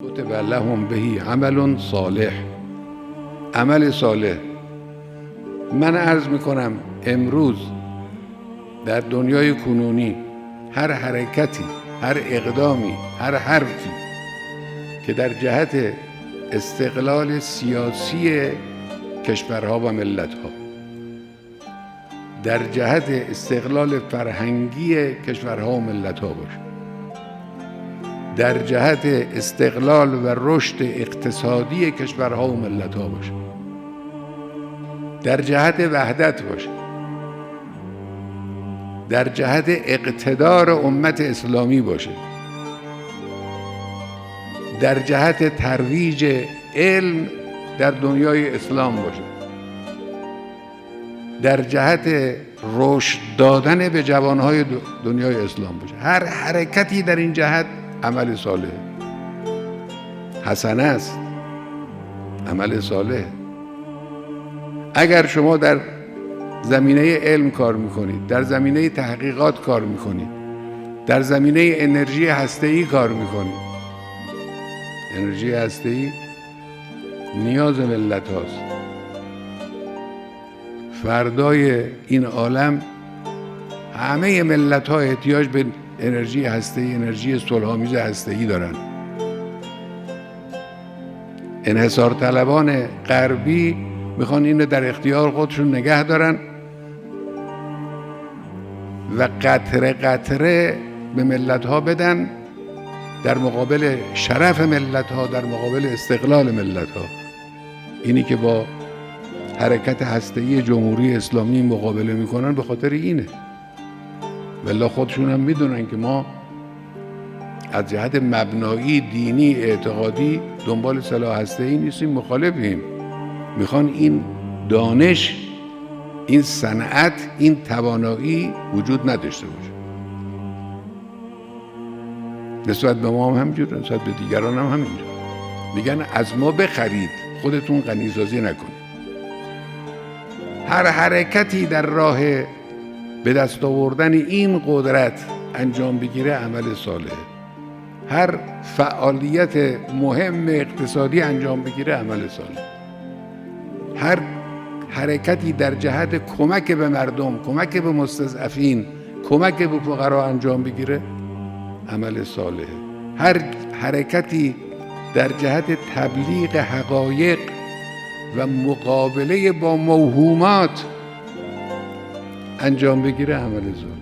کتب لهم بهی عمل صالح. عمل صالح. من عرض میکنم امروز در دنیای کنونی هر حرکتی، هر اقدامی، هر حرفی که در جهت استقلال سیاسی کشورها و ملتها، در جهت استقلال فرهنگی کشورها و ملتها باشه، در جهت استقلال و رشد اقتصادی کشورها و ملتها باشه، در جهت وحدت باشه، در جهت اقتدار امت اسلامی باشه، در جهت ترویج علم در دنیای اسلام باشه، در جهت رشد دادن به جوانهای دنیای اسلام باشه. هر حرکتی در این جهت عمل صالح، حسنه است، عمل صالح. اگر شما در زمینه علم کار میکنید، در زمینه تحقیقات کار میکنید، در زمینه انرژی هسته‌ای کار میکنید، انرژی هسته‌ای نیاز ملت هاست. فردای این عالم همه ملت ها احتیاج به انرژی هسته‌ای، انرژی صلح‌آمیز هسته‌ای دارن. انحصار طلبان غربی میخوان اینو در اختیار خودشون نگه دارن و قطره قطره به ملت ها بدن در مقابل شرف ملت ها، در مقابل استقلال ملت ها. اینی که با حرکت هسته‌ای جمهوری اسلامی مقابله میکنن به خاطر اینه. والله خودشون هم میدونن که ما از جهت مبنایی دینی اعتقادی دنبال سلاح هسته‌ای نیستیم، مخالفیم. میخوان این دانش، این صنعت، این توانایی وجود نداشته باشه. نسبت به ما هم همینجوره، نسبت به دیگران هم همینجوره. میگن از ما بخرید، خودتون غنیسازی نکنید. هر حرکتی در راه به دست آوردن این قدرت انجام بگیره عمل صالحه. هر فعالیت مهم اقتصادی انجام بگیره عمل صالح. هر حرکتی در جهت کمک به مردم، کمک به مستضعفین، کمک به فقرا انجام بگیره عمل صالحه. هر حرکتی در جهت تبلیغ حقایق و مقابله با موهومات انجام بگیره عمل صالح.